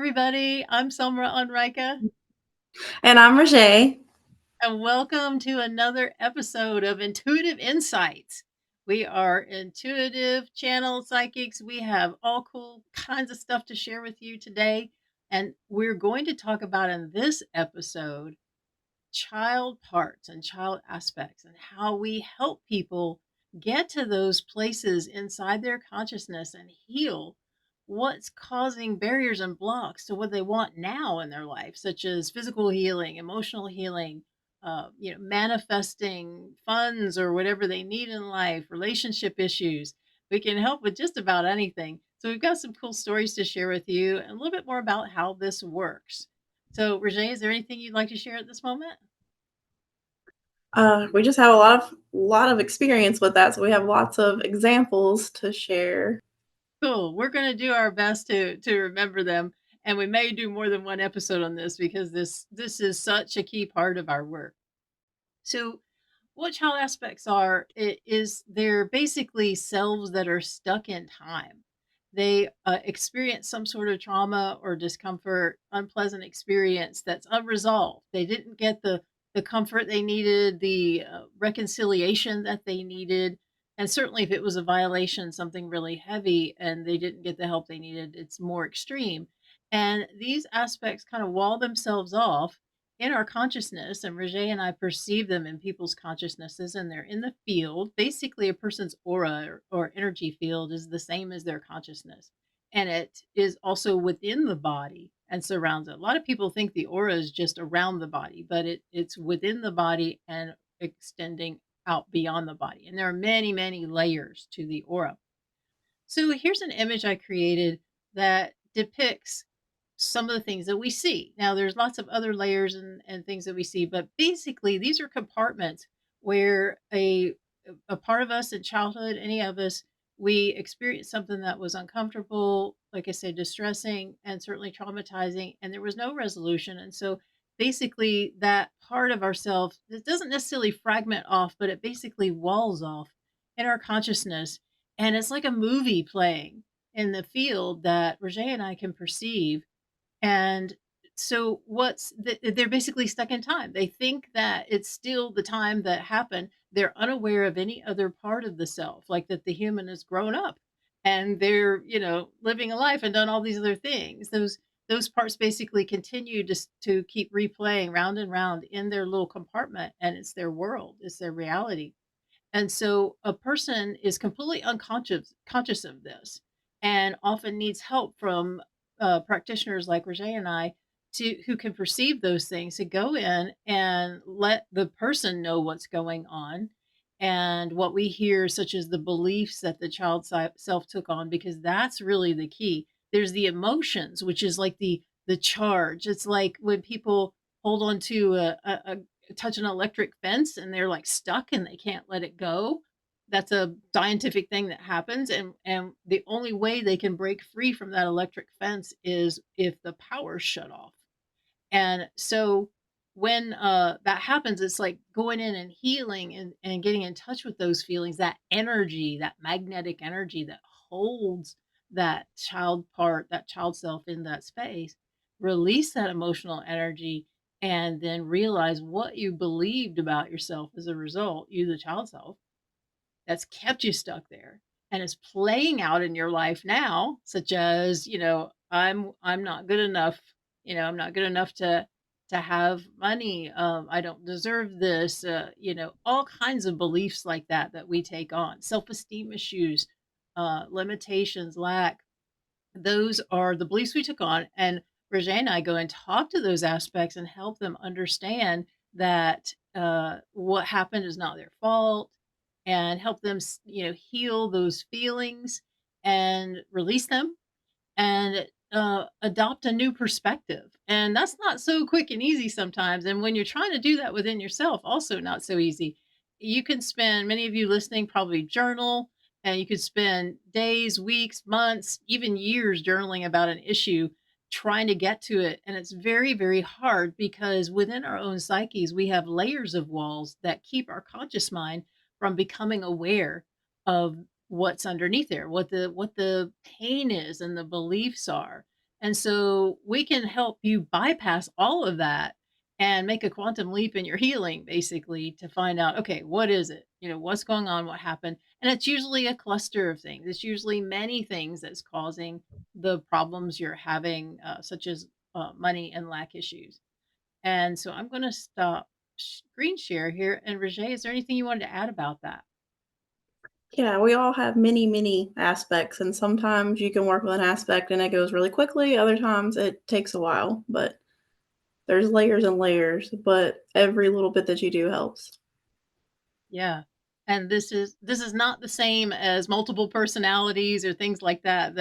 everybody. I'm SomRa on Rika, And I'm Roger. and welcome to another episode of Intuitive Insights. We are intuitive channel psychics. We have all cool kinds of stuff to share with you today. And we're going to talk about in this episode child parts and child aspects and how we help people get to those places inside their consciousness and heal what's causing barriers and blocks to what they want now in their life, such as physical healing, emotional healing, manifesting funds or whatever they need in life, relationship issues. We can help with just about anything. So we've got some cool stories to share with you and a little bit more about how this works. So, Regine, is there anything you'd like to share at this moment? We just have a lot of experience with that, so we have lots of examples to share. Cool. We're going to do our best to remember them, and we may do more than one episode on this because this is such a key part of our work. So, what child aspects are is they're basically selves that are stuck in time. They experience some sort of trauma or discomfort, unpleasant experience that's unresolved. They didn't get the comfort they needed, the reconciliation that they needed, and certainly if it was a violation, something really heavy, and they didn't get the help they needed, it's more extreme. And these aspects kind of wall themselves off in our consciousness, and Roger and I perceive them in people's consciousnesses, and they're in the field. Basically, a person's aura or energy field is the same as their consciousness, and it is also within the body and surrounds it. A lot of people think the aura is just around the body, but it's within the body and extending out beyond the body. And there are many, many layers to the aura. So here's an image I created that depicts some of the things that we see. Now, there's lots of other layers and things that we see, but basically, these are compartments where a part of us in childhood, any of us, we experienced something that was uncomfortable, like I said, distressing, and certainly traumatizing, and there was no resolution. And so, basically, that part of ourselves, it doesn't necessarily fragment off, but it basically walls off in our consciousness, and it's like a movie playing in the field that Roger and I can perceive. And so they're basically stuck in time. They think that it's still the time that happened. They're unaware of any other part of the self, like that the human has grown up and they're, living a life and done all these other things. Those parts basically continue to keep replaying round and round in their little compartment, and it's their world, it's their reality. And so a person is completely unconscious of this, and often needs help from practitioners like Roger and I, to who can perceive those things, to go in and let the person know what's going on and what we hear, such as the beliefs that the child self took on, because that's really the key. There's the emotions, which is like the charge. It's like when people hold on to touch an electric fence and they're like stuck and they can't let it go. That's a scientific thing that happens, and the only way they can break free from that electric fence is if the power's shut off. And so when that happens, it's like going in and healing and getting in touch with those feelings, that energy, that magnetic energy that holds that child part, that child self in that space. Release that emotional energy and then realize what you believed about yourself as a result, you, the child self, that's kept you stuck there and is playing out in your life now, such as, I'm not good enough. I'm not good enough to have money. I don't deserve this. All kinds of beliefs like that we take on. Self-esteem issues, limitations, lack. Those are the beliefs we took on, and Roger and I go and talk to those aspects and help them understand that what happened is not their fault, and help them, heal those feelings and release them, and adopt a new perspective. And that's not so quick and easy sometimes. And when you're trying to do that within yourself, also not so easy. You can spend, many of you listening probably journal, and you could spend days, weeks, months, even years journaling about an issue, trying to get to it. And it's very, very hard because within our own psyches, we have layers of walls that keep our conscious mind from becoming aware of what's underneath there, what the pain is and the beliefs are. And so we can help you bypass all of that and make a quantum leap in your healing basically to find out, okay, what is it? What's going on? What happened? And it's usually a cluster of things. It's usually many things that's causing the problems you're having, such as money and lack issues. And so I'm going to stop screen share here. And Roger, is there anything you wanted to add about that? Yeah, we all have many, many aspects, and sometimes you can work with an aspect and it goes really quickly, other times it takes a while, but there's layers and layers, but every little bit that you do helps. Yeah. And this is not the same as multiple personalities or things like that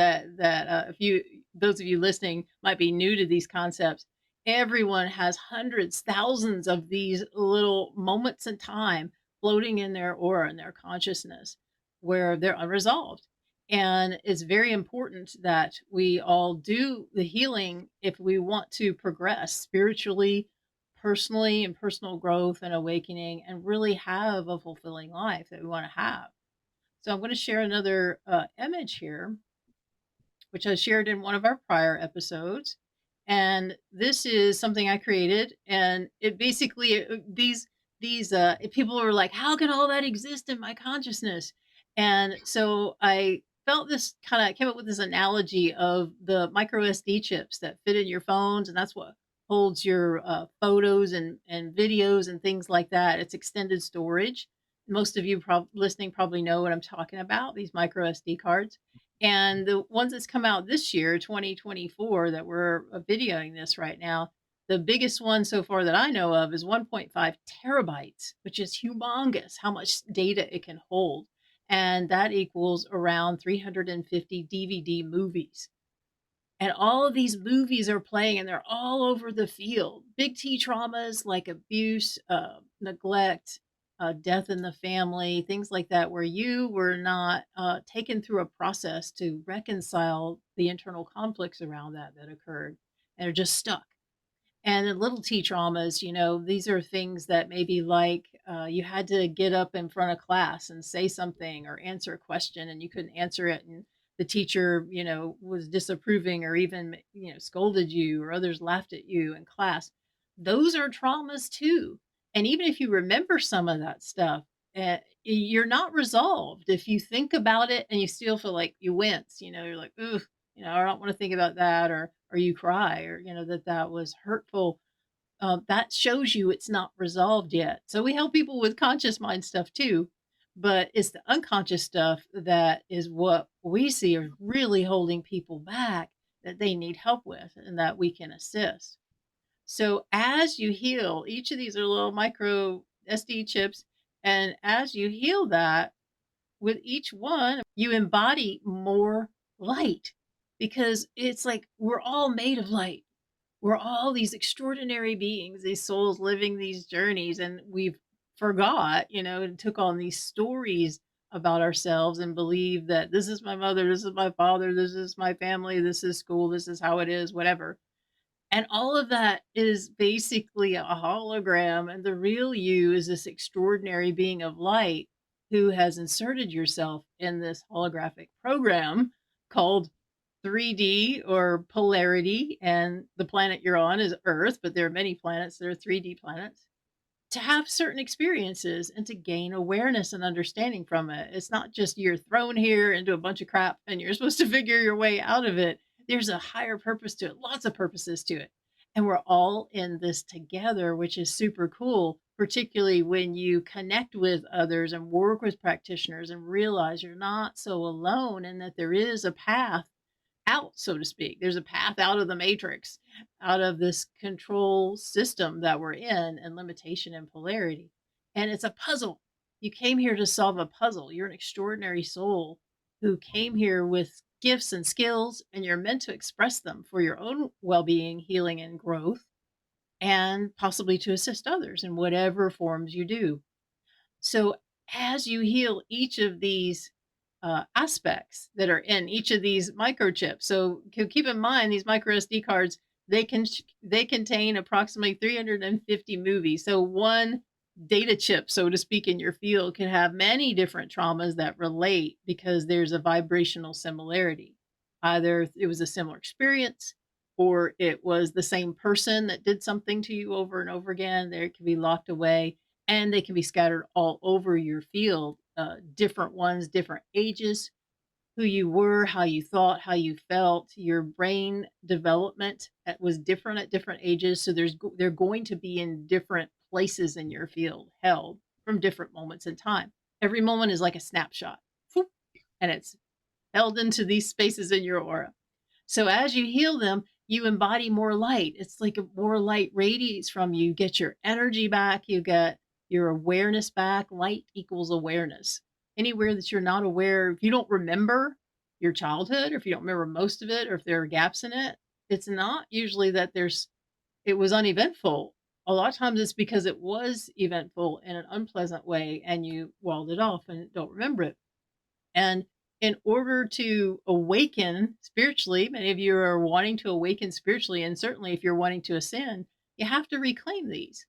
if you those of you listening might be new to these concepts. Everyone has hundreds, thousands of these little moments in time floating in their aura and their consciousness where they're unresolved. And it's very important that we all do the healing if we want to progress spiritually, personally, and personal growth and awakening and really have a fulfilling life that we want to have. So I'm going to share another image here, which I shared in one of our prior episodes. And this is something I created, and it basically these people were like, "How can all that exist in my consciousness?" And so I felt this kind of came up with this analogy of the micro SD chips that fit in your phones, and that's what holds your photos and videos and things like that. It's extended storage. Most of you listening probably know what I'm talking about. These micro SD cards and the ones that's come out this year, 2024, that we're videoing this right now, the biggest one so far that I know of is 1.5 terabytes, which is humongous how much data it can hold. And that equals around 350 DVD movies. And all of these movies are playing and they're all over the field. Big T traumas like abuse, neglect, death in the family, things like that, where you were not taken through a process to reconcile the internal conflicts around that occurred and are just stuck. And the little T traumas, these are things that maybe like you had to get up in front of class and say something or answer a question and you couldn't answer it. And the teacher, was disapproving or even, scolded you or others laughed at you in class. Those are traumas too. And even if you remember some of that stuff, you're not resolved. If you think about it and you still feel like you wince, you're like, ooh, I don't want to think about that, or you cry, or that was hurtful. That shows you it's not resolved yet. So we help people with conscious mind stuff too, but it's the unconscious stuff that is what we see is really holding people back that they need help with and that we can assist. So as you heal, each of these are little micro SD chips, and as you heal that, with each one, you embody more light because it's like we're all made of light. We're all these extraordinary beings, these souls living these journeys, and we've forgot, and took on these stories about ourselves and believe that this is my mother, this is my father, this is my family, this is school, this is how it is, whatever. And all of that is basically a hologram, and the real you is this extraordinary being of light who has inserted yourself in this holographic program called 3D or polarity. And the planet you're on is Earth, but there are many planets that are 3D planets to have certain experiences and to gain awareness and understanding from it. It's not just you're thrown here into a bunch of crap and you're supposed to figure your way out of it. There's a higher purpose to it, lots of purposes to it. And we're all in this together, which is super cool, particularly when you connect with others and work with practitioners and realize you're not so alone and that there is a path out, so to speak. There's a path out of the matrix, out of this control system that we're in and limitation and polarity. And it's a puzzle. You came here to solve a puzzle. You're an extraordinary soul who came here with gifts and skills, and you're meant to express them for your own well being, healing, and growth, and possibly to assist others in whatever forms you do. So as you heal each of these aspects that are in each of these microchips, so keep in mind these micro SD cards they contain approximately 350 movies. So one data chip, so to speak, in your field can have many different traumas that relate because there's a vibrational similarity. Either it was a similar experience, or it was the same person that did something to you over and over again. They can be locked away and they can be scattered all over your field, different ones, different ages, who you were, how you thought, how you felt, your brain development was different at different ages. So they're going to be in different places in your field, held from different moments in time. Every moment is like a snapshot, whoop, and it's held into these spaces in your aura. So as you heal them, you embody more light. It's like more light radiates from you. You get your energy back. You get your awareness back. Light equals awareness. Anywhere that you're not aware, if you don't remember your childhood, or if you don't remember most of it, or if there are gaps in it, it's not usually that it was uneventful. A lot of times it's because it was eventful in an unpleasant way and you walled it off and don't remember it. And in order to awaken spiritually, many of you are wanting to awaken spiritually, and certainly if you're wanting to ascend, you have to reclaim these.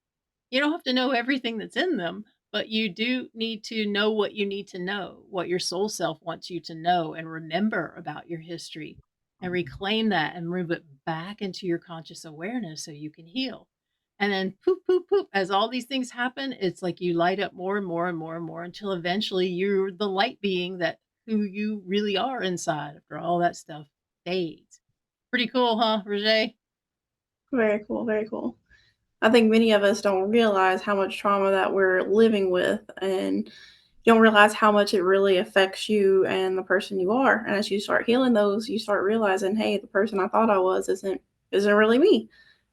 You don't have to know everything that's in them, but you do need to know what you need to know, what your soul self wants you to know and remember about your history, and reclaim that and move it back into your conscious awareness so you can heal. And then poop, poop, poop, as all these things happen, it's like you light up more and more and more and more until eventually you're the light being that who you really are inside after all that stuff fades. Pretty cool, huh, Roger? Very cool, very cool. I think many of us don't realize how much trauma that we're living with, and you don't realize how much it really affects you and the person you are. And as you start healing those, you start realizing, hey, the person I thought I was isn't really me.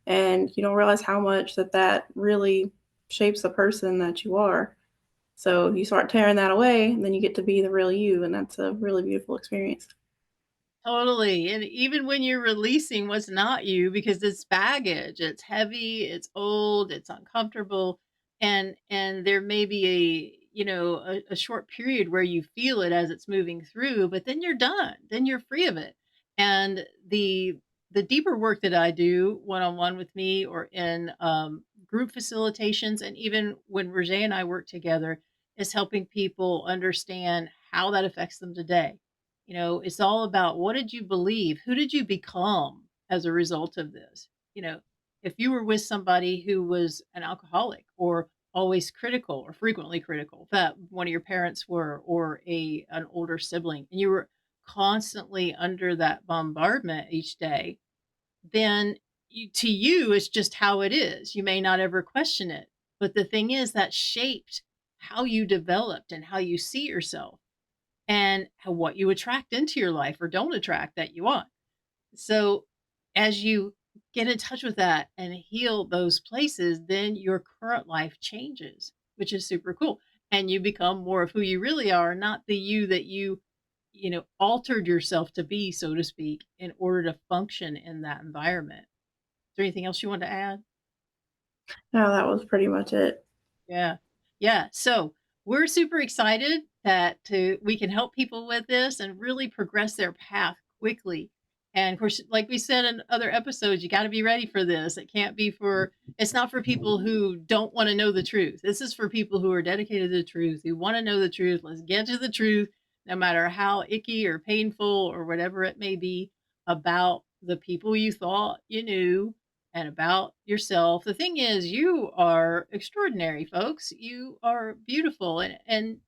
And you don't realize how much that really shapes the person that you are. So you start tearing that away, and then you get to be the real you, and that's a really beautiful experience. Totally, and even when you're releasing what's not you because it's baggage, it's heavy, it's old, it's uncomfortable, and there may be a short period where you feel it as it's moving through, but then you're done, then you're free of it. And the deeper work that I do one-on-one with me or in, group facilitations, and even when Roger and I work together, is helping people understand how that affects them today. It's all about what did you believe? Who did you become as a result of this? You know, if you were with somebody who was an alcoholic or always critical or frequently critical, that one of your parents were, or an older sibling, and you were constantly under that bombardment each day, then to you, it's just how it is. You may not ever question it. But the thing is, that shaped how you developed and how you see yourself and what you attract into your life or don't attract that you want. So, as you get in touch with that and heal those places, then your current life changes, which is super cool. And you become more of who you really are, not the you that altered yourself to be, so to speak, in order to function in that environment. Is there anything else you want to add? No, that was pretty much it. Yeah. Yeah. So we're super excited that we can help people with this and really progress their path quickly. And of course, like we said in other episodes, you got to be ready for this. It's not for people who don't want to know the truth. This is for people who are dedicated to the truth, who want to know the truth. Let's get to the truth, no matter how icky or painful or whatever it may be about the people you thought you knew and about yourself. The thing is, you are extraordinary, folks. You are beautiful, and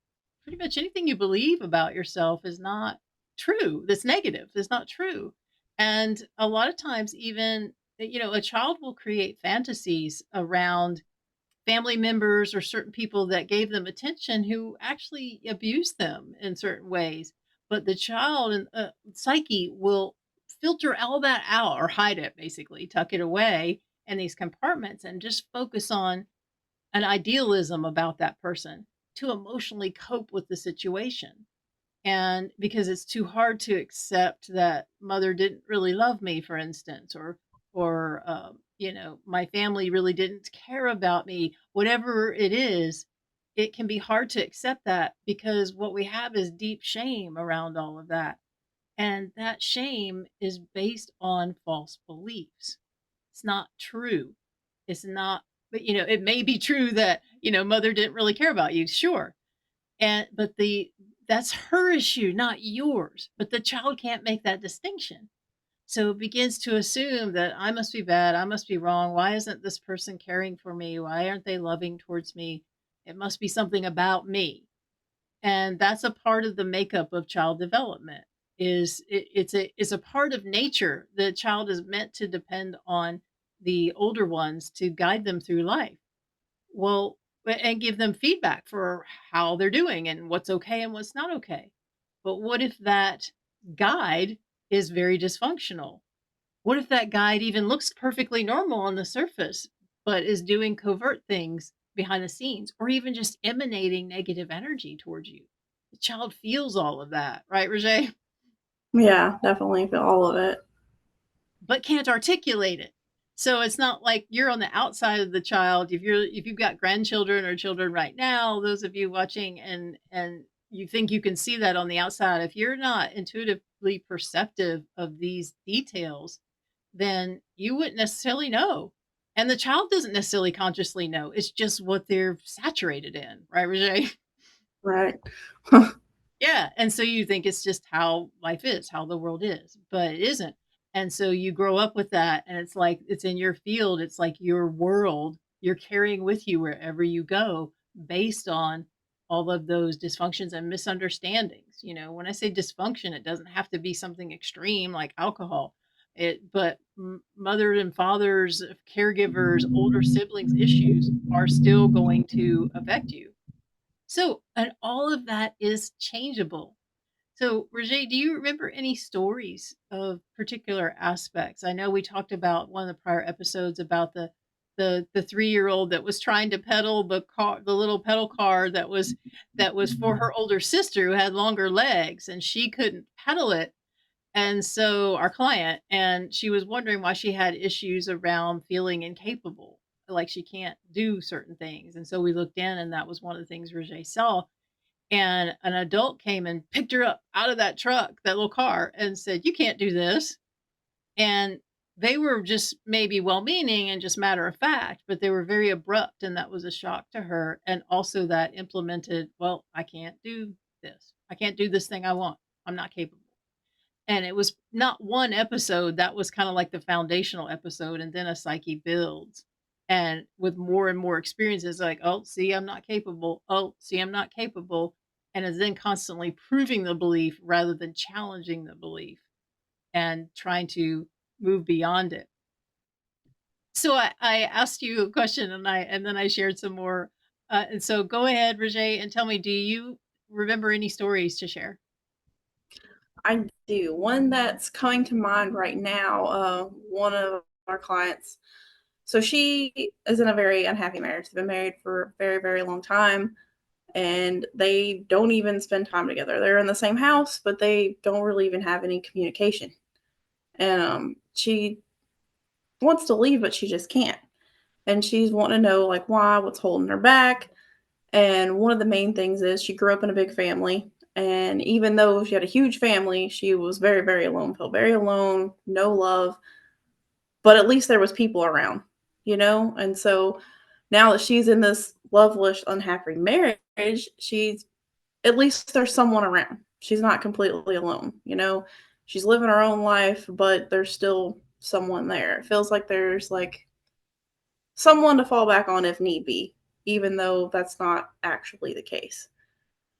pretty much anything you believe about yourself is not true. That's negative. It's not true. And a lot of times, even a child will create fantasies around family members or certain people that gave them attention who actually abused them in certain ways. But the child and psyche will filter all that out or hide it, basically, tuck it away in these compartments and just focus on an idealism about that person to emotionally cope with the situation. And because it's too hard to accept that mother didn't really love me, for instance, or my family really didn't care about me, whatever it is, it can be hard to accept that because what we have is deep shame around all of that. And that shame is based on false beliefs. It's not true. It's not, but it may be true that, mother didn't really care about you, sure, but that's her issue, not yours. But the child can't make that distinction. So it begins to assume that I must be bad, I must be wrong. Why isn't this person caring for me? Why aren't they loving towards me? It must be something about me. And that's a part of the makeup of child development. It's a part of nature. The child is meant to depend on the older ones to guide them through life. Well, and give them feedback for how they're doing and what's okay and what's not okay. But what if that guide is very dysfunctional? What if that guide even looks perfectly normal on the surface, but is doing covert things behind the scenes or even just emanating negative energy towards you? The child feels all of that, right, Roger? Yeah, definitely feel all of it. But can't articulate it. So it's not like you're on the outside of the child. If you've got grandchildren or children right now, those of you watching and you think you can see that on the outside, if you're not intuitively perceptive of these details, then you wouldn't necessarily know. And the child doesn't necessarily consciously know. It's just what they're saturated in, right, Roger? Right. Yeah, and so you think it's just how life is, how the world is, but it isn't. And so you grow up with that and it's like it's in your field, it's like your world you're carrying with you wherever you go based on all of those dysfunctions and misunderstandings. You know, when I say dysfunction, it doesn't have to be something extreme like alcohol. But mothers and fathers, caregivers, older siblings issues are still going to affect you. So, and all of that is changeable. So, Roger, do you remember any stories of particular aspects? I know we talked about one of the prior episodes about the 3-year-old that was trying to pedal the little pedal car that was for her older sister who had longer legs and she couldn't pedal it. And so our client and she was wondering why she had issues around feeling incapable, like she can't do certain things. And so we looked in and that was one of the things Roger saw and an adult came and picked her up out of that truck, that little car, and said, "You can't do this." And they were just maybe well-meaning and just matter of fact, but they were very abrupt, and that was a shock to her. And also that implemented, well, I can't do this. I can't do this thing I want. I'm not capable. And it was not one episode, that was kinda like the foundational episode, and then a psyche builds. And with more and more experiences, like, "Oh, see, I'm not capable. Oh, see, I'm not capable," and is then constantly proving the belief rather than challenging the belief and trying to move beyond it. So I asked you a question and then I shared some more, and so go ahead, Roger, and tell me, do you remember any stories to share? I do. One that's coming to mind right now, one of our clients, so she is in a very unhappy marriage. They've been married for a very, very long time, and they don't even spend time together. They're in the same house, but they don't really even have any communication. And she wants to leave, but she just can't. And she's wanting to know like why, what's holding her back. And one of the main things is she grew up in a big family. And even though she had a huge family, she was very, very alone, felt very alone, no love, but at least there was people around, you know? And so now that she's in this loveless, unhappy marriage, she's at least there's someone around. She's not completely alone, you know? She's living her own life, but there's still someone there. It feels like there's like someone to fall back on if need be, even though that's not actually the case.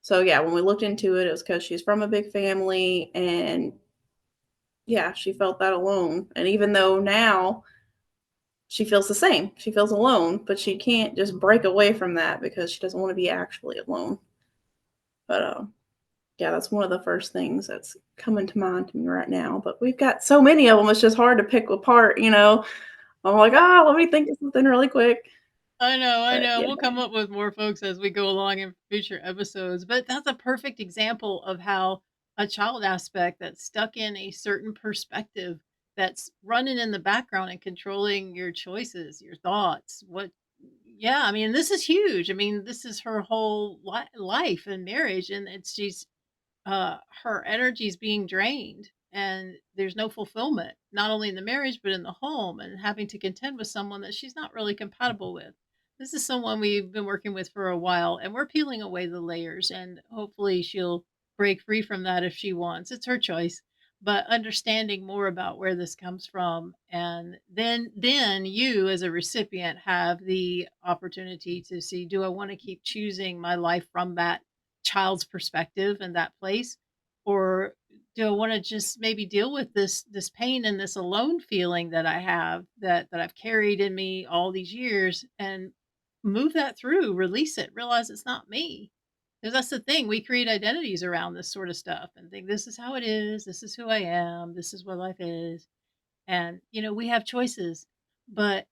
So yeah, when we looked into it, it was because she's from a big family and yeah, she felt that alone. And even though now she feels the same, she feels alone, but she can't just break away from that because she doesn't want to be actually alone. But yeah, that's one of the first things that's coming to mind to me right now. But we've got so many of them; it's just hard to pick apart. You know, I'm like, ah, let me think of something really quick. I But know. yeah, We'll come up with more folks as we go along in future episodes, but that's a perfect example of how a child aspect that's stuck in a certain perspective that's running in the background and controlling your choices, your thoughts. Yeah, I mean, this is huge. I mean, this is her whole life and marriage, and her energy is being drained and there's no fulfillment, not only in the marriage but in the home, and having to contend with someone that she's not really compatible with. This is someone we've been working with for a while and we're peeling away the layers, and hopefully she'll break free from that if she wants. It's her choice. but understanding more about where this comes from, and then you as a recipient have the opportunity to see, do I want to keep choosing my life from that child's perspective and that place, or do I want to just maybe deal with this pain and this alone feeling that I have, that I've carried in me all these years, and move that through, release it, realize it's not me. Because that's the thing, we create identities around this sort of stuff and think this is how it is, this is who I am, this is what life is. And, we have choices, but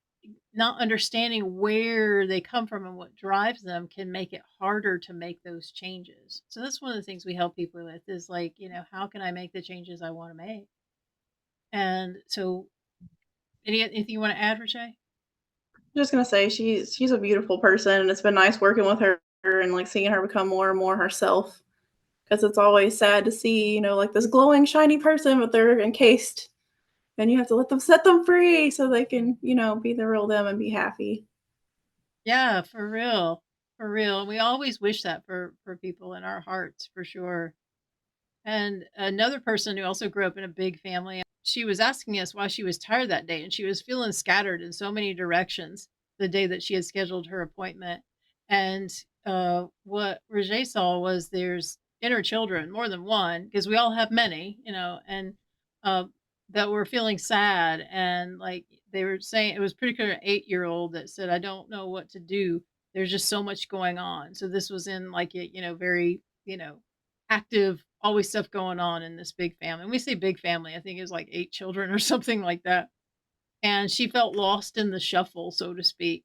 not understanding where they come from and what drives them can make it harder to make those changes. So that's one of the things we help people with is like, how can I make the changes I want to make? And so, anything you want to add, Rashay? Just gonna say she's a beautiful person, and it's been nice working with her and, like, seeing her become more and more herself. Because it's always sad to see, like, this glowing, shiny person, but they're encased, and you have to set them free so they can, be the real them and be happy. Yeah, for real. For real. And we always wish that for people in our hearts, for sure. And another person who also grew up in a big family, she was asking us why she was tired that day, and she was feeling scattered in so many directions the day that she had scheduled her appointment. And what Roger saw was there's inner children, more than one, because we all have many, and uh, that were feeling sad. And like they were saying, it was particular 8-year-old that said, I don't know what to do. There's just so much going on. So this was in like a, very, active, always stuff going on in this big family. When we say big family, I think it was like 8 children or something like that. And she felt lost in the shuffle, so to speak.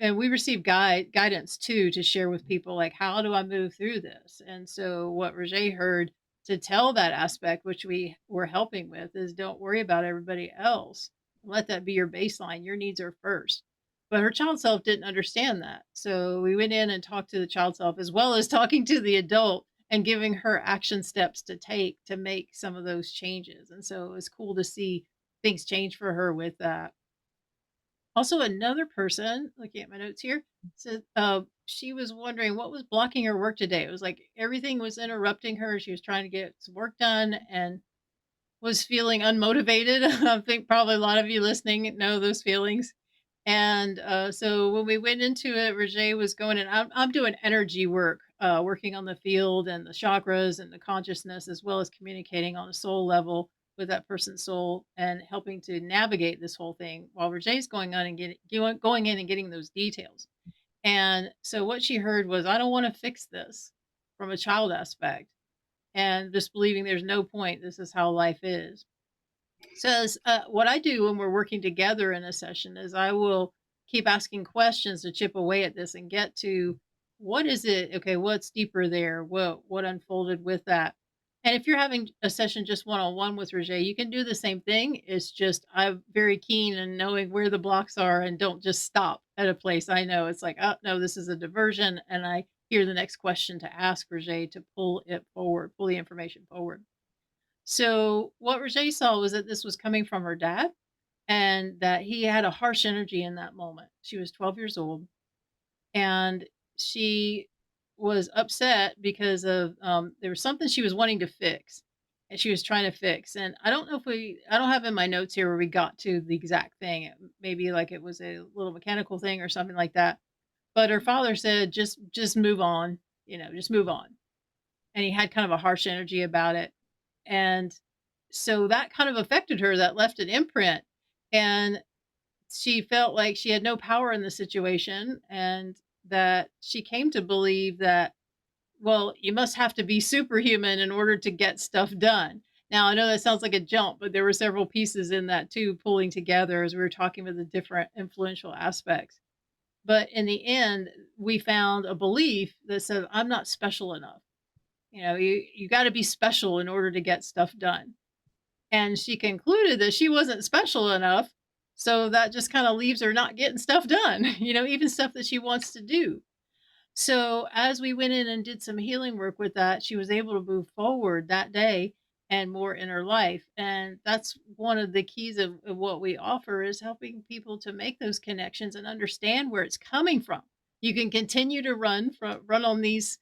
And we received guidance too to share with people like, how do I move through this? And so what Roger heard to tell that aspect, which we were helping with, is don't worry about everybody else. Let that be your baseline. Your needs are first. But her child self didn't understand that. So we went in and talked to the child self as well as talking to the adult and giving her action steps to take to make some of those changes. And so it was cool to see things change for her with that. Also, another person, looking at my notes here, said she was wondering what was blocking her work today. It was like everything was interrupting her. She was trying to get some work done and was feeling unmotivated. I think probably a lot of you listening know those feelings. And so when we went into it, Roger was going, and I'm doing energy work, working on the field and the chakras and the consciousness, as well as communicating on a soul level with that person's soul and helping to navigate this whole thing while Roger's going on and going in and getting those details. And so what she heard was, I don't want to fix this from a child aspect, and just believing there's no point. This is how life is. Says, what I do when we're working together in a session is I will keep asking questions to chip away at this and get to what is it? Okay, what's deeper there? What unfolded with that? And if you're having a session just one on one with Roger, you can do the same thing. It's just I'm very keen in knowing where the blocks are and don't just stop at a place. I know it's like, oh no, this is a diversion, and I hear the next question to ask Roger to pull it forward, pull the information forward. So what Roger saw was that this was coming from her dad and that he had a harsh energy in that moment. She was 12 years old and she was upset because of there was something she was wanting to fix and she was trying to fix. And I don't know if I don't have in my notes here where we got to the exact thing. Maybe like it was a little mechanical thing or something like that. But her father said, just move on, just move on. And he had kind of a harsh energy about it. And so that kind of affected her, that left an imprint, and she felt like she had no power in the situation, and that she came to believe that, well, you must have to be superhuman in order to get stuff done. Now, I know that sounds like a jump, but there were several pieces in that too, pulling together as we were talking about the different influential aspects. But in the end, we found a belief that said, I'm not special enough. You got to be special in order to get stuff done. And she concluded that she wasn't special enough, so that just kinda leaves her not getting stuff done, even stuff that she wants to do. So, as we went in and did some healing work with that, she was able to move forward that day and more in her life, and that's one of the keys of what we offer is helping people to make those connections and understand where it's coming from. You can continue to run on these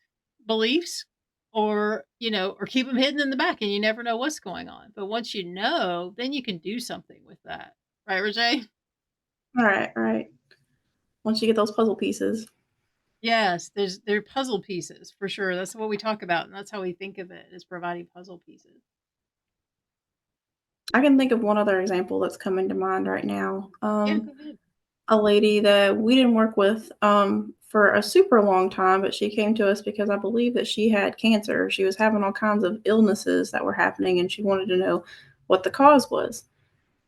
beliefs, or, or keep them hidden in the back and you never know what's going on. But once you know, then you can do something with that. Right, Roger? Right, right. Once you get those puzzle pieces. Yes, they're puzzle pieces for sure. That's what we talk about, and that's how we think of it is providing puzzle pieces. I can think of one other example that's coming to mind right now. Yeah, go ahead. A lady that we didn't work with for a super long time, but she came to us because I believe that she had cancer. She was having all kinds of illnesses that were happening, and she wanted to know what the cause was.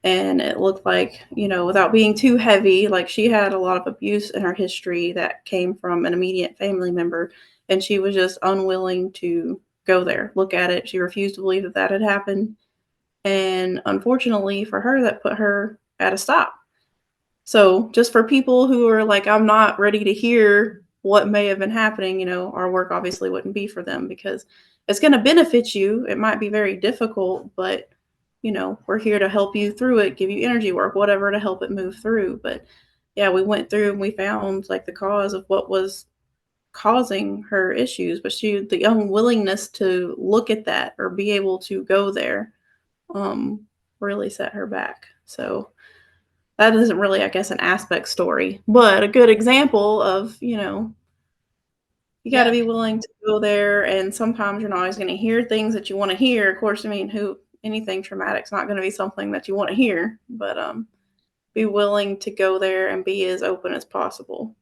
And it looked like, without being too heavy, like she had a lot of abuse in her history that came from an immediate family member, and she was just unwilling to go there, look at it. She refused to believe that that had happened. And unfortunately for her, that put her at a stop. So, just for people who are like, I'm not ready to hear what may have been happening, our work obviously wouldn't be for them because it's going to benefit you. It might be very difficult, but we're here to help you through it, give you energy work, whatever to help it move through. But yeah, we went through and we found like the cause of what was causing her issues, but the unwillingness to look at that or be able to go there um really set her back. So that isn't really, I guess, an aspect story, but a good example of, you got to Yeah, be willing to go there. And sometimes you're not always going to hear things that you want to hear. Of course, I mean, anything traumatic is not going to be something that you want to hear, but be willing to go there and be as open as possible.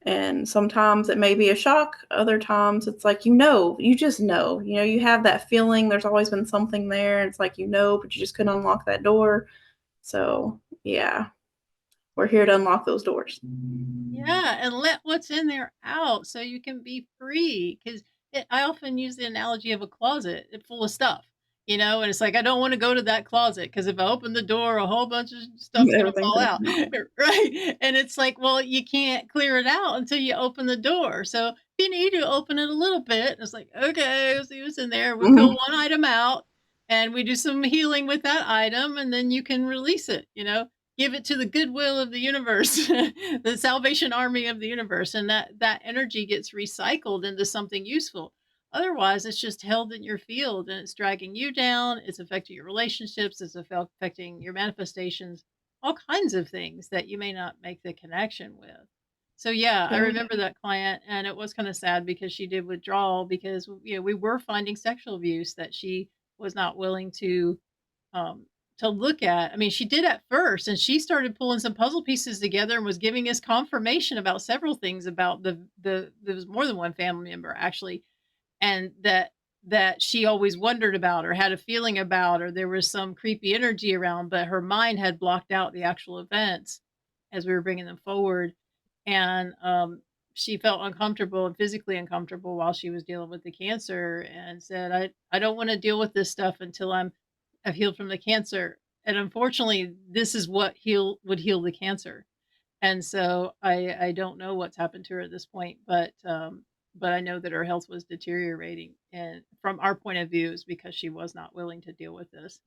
And sometimes it may be a shock. Other times it's like, you just know, you have that feeling. There's always been something there. It's like, but you just couldn't unlock that door. So, yeah, we're here to unlock those doors. yeah, and let what's in there out so you can be free. Because I often use the analogy of a closet full of stuff, and it's like I don't want to go to that closet because if I open the door, a whole bunch of stuff's gonna Everything's fall gonna out, come out. right? And it's like, well, you can't clear it out until you open the door. So you need to open it a little bit. And it's like, okay, let's see what's in there. We pull Mhm. one item out, and we do some healing with that item, and then you can release it. Give it to the goodwill of the universe, the salvation army of the universe, and that energy gets recycled into something useful. Otherwise, it's just held in your field and it's dragging you down. It's affecting your relationships. It's affecting your manifestations, all kinds of things that you may not make the connection with. So yeah, I Very remember that client, and it was kind of sad because she did withdrawal because we were finding sexual abuse that she was not willing um, to look at. I mean, she did at first, and she started pulling some puzzle pieces together and was giving us confirmation about several things about there was more than one family member actually, and that she always wondered about or had a feeling about, or there was some creepy energy around, but her mind had blocked out the actual events as we were bringing them forward, and she felt uncomfortable and physically uncomfortable while she was dealing with the cancer, and said, I don't want to deal with this stuff until I've healed from the cancer. And unfortunately, this is what would heal the cancer. And so I don't know what's happened to her at this point, but I know that her health was deteriorating, and from our point of view is because she was not willing to deal with this.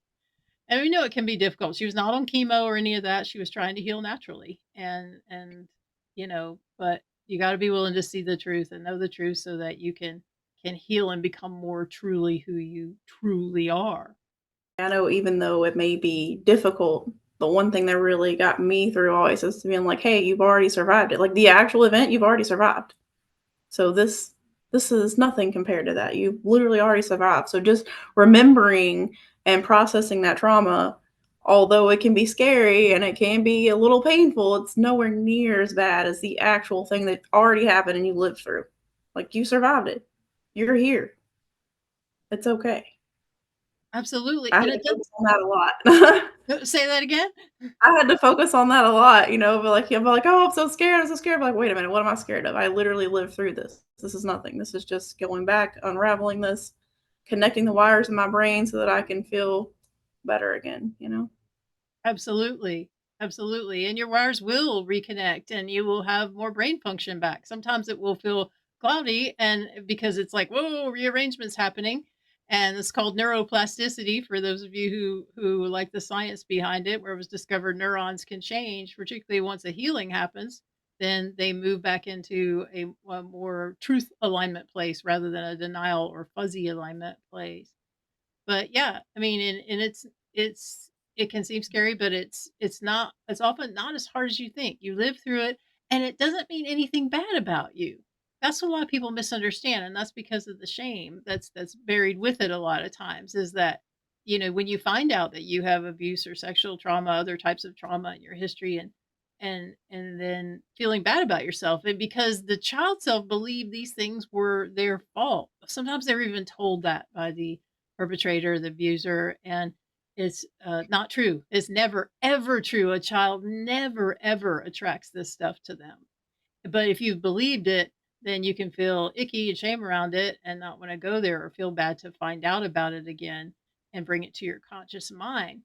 And we know it can be difficult. She was not on chemo or any of that. She was trying to heal naturally. But you got to be willing to see the truth and know the truth so that you can heal and become more truly who you truly are. I know even though it may be difficult, the one thing that really got me through always is being like, "Hey, you've already survived it." Like the actual event, you've already survived. So this is nothing compared to that. You've literally already survived. So just remembering and processing that trauma, although it can be scary and it can be a little painful, it's nowhere near as bad as the actual thing that already happened and you lived through. Like you survived it. You're here. It's okay. Absolutely. I had And to it does. focus on that a lot. Say that again. I had to focus on that a lot, but like, I'm like, "Oh, I'm so scared. I'm so scared." I'm like, "Wait a minute. What am I scared of? I literally lived through this. This is nothing. This is just going back, unraveling this, connecting the wires in my brain so that I can feel better again?" Absolutely. Absolutely. And your wires will reconnect and you will have more brain function back. Sometimes it will feel cloudy and because it's like, whoa, rearrangements happening. And it's called neuroplasticity for those of you who like the science behind it, where it was discovered neurons can change, particularly once a healing happens. then they move back into a more truth alignment place rather than a denial or fuzzy alignment place. But yeah, I mean, and it's it can seem scary, but it's not, it's often not as hard as you think. You live through it, and it doesn't mean anything bad about you. That's what a lot of people misunderstand, and that's because of the shame that's buried with it a lot of times, is that, when you find out that you have abuse or sexual trauma, other types of trauma in your history, and then feeling bad about yourself, and because the child self believed these things were their fault. Sometimes they're even told that by the perpetrator, the abuser, and it's not true. It's never ever true. A child never ever attracts this stuff to them. But if you've believed it, then you can feel icky and shame around it and not want to go there, or feel bad to find out about it again and bring it to your conscious mind.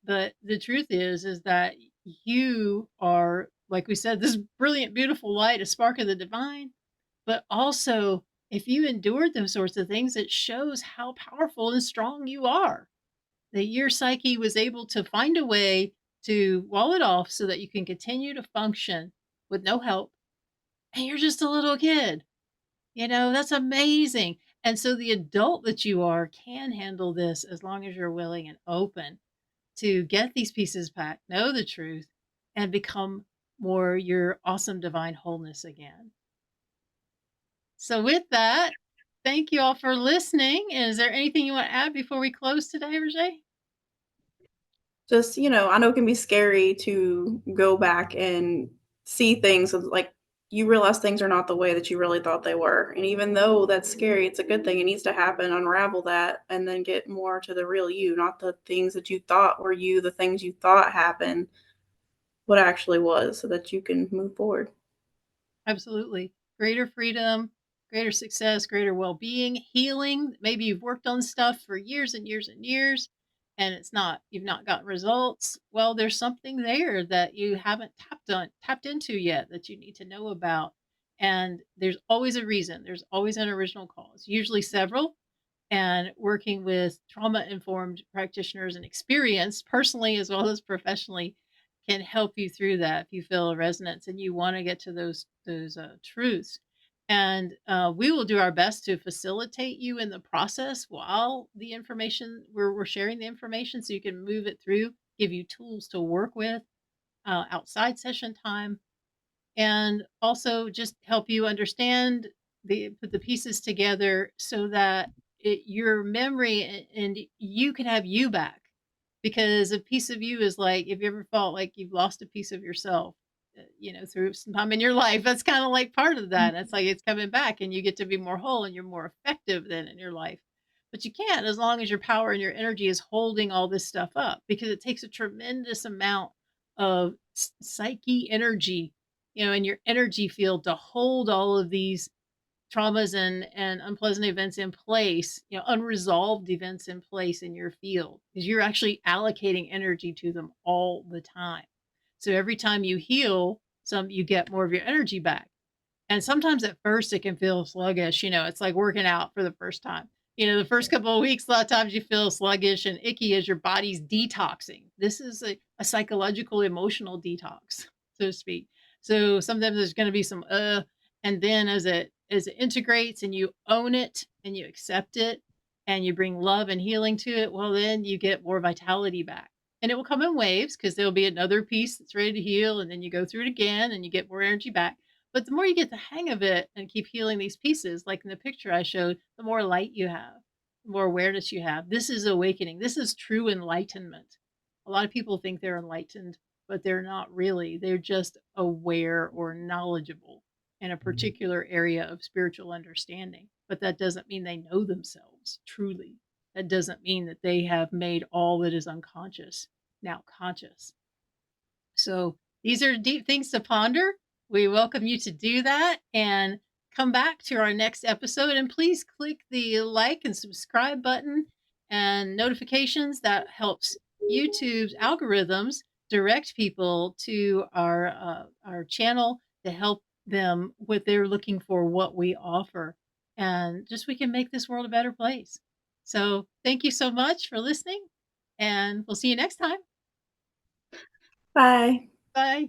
But the truth is that you are, like we said, this brilliant, beautiful light, a spark of the divine. But also, if you endured those sorts of things, it shows how powerful and strong you are. That your psyche was able to find a way to wall it off so that you can continue to function with no help, and you're just a little kid. That's amazing. And so the adult that you are can handle this as long as you're willing and open to get these pieces back, know the truth, and become more your awesome divine wholeness again. So, with that, thank you all for listening. Is there anything you want to add before we close today, Roger? Just, I know it can be scary to go back and see things of, like, you realize things are not the way that you really thought they were. And even though that's scary, it's a good thing. It needs to happen, unravel that, and then get more to the real you, not the things that you thought were you, the things you thought happened, what actually was, so that you can move forward. Absolutely. Greater freedom, greater success, greater well being, healing. Maybe you've worked on stuff for years and years and years, and you've not gotten results. Well, there's something there that you haven't tapped into yet that you need to know about. And there's always a reason, there's always an original cause, usually several. And working with trauma informed practitioners and experienced personally as well as professionally can help you through that if you feel a resonance and you want to get to those truths. And we will do our best to facilitate you in the process while the information we're sharing the information, so you can move it through, give you tools to work with outside session time, and also just help you understand put the pieces together so that your memory and you can have you back. Because a piece of you is like, if you ever felt like you've lost a piece of yourself, through some time in your life, that's kind of like part of that. It's like it's coming back, and you get to be more whole and you're more effective then in your life. But you can't, as long as your power and your energy is holding all this stuff up, because it takes a tremendous amount of psyche energy, in your energy field, to hold all of these traumas and unpleasant events in place, unresolved events in place in your field, because you're actually allocating energy to them all the time. So every time you heal some, you get more of your energy back. And sometimes at first it can feel sluggish. It's like working out for the first time. The first couple of weeks, a lot of times you feel sluggish and icky as your body's detoxing. This is a psychological, emotional detox, so to speak. So sometimes there's going to be some, and then as it integrates and you own it and you accept it and you bring love and healing to it, well, then you get more vitality back. And it will come in waves, because there'll be another piece that's ready to heal. And then you go through it again and you get more energy back. But the more you get the hang of it and keep healing these pieces, like in the picture I showed, the more light you have, the more awareness you have. This is awakening. This is true enlightenment. A lot of people think they're enlightened, but they're not really. They're just aware or knowledgeable in a particular area of spiritual understanding. But that doesn't mean they know themselves truly. That doesn't mean that they have made all that is unconscious now conscious. So these are deep things to ponder. We welcome you to do that and come back to our next episode. And please click the like and subscribe button and notifications. That helps YouTube's algorithms direct people to our channel to help them what they're looking for, what we offer, and just we can make this world a better place. So thank you so much for listening, and we'll see you next time. Bye. Bye.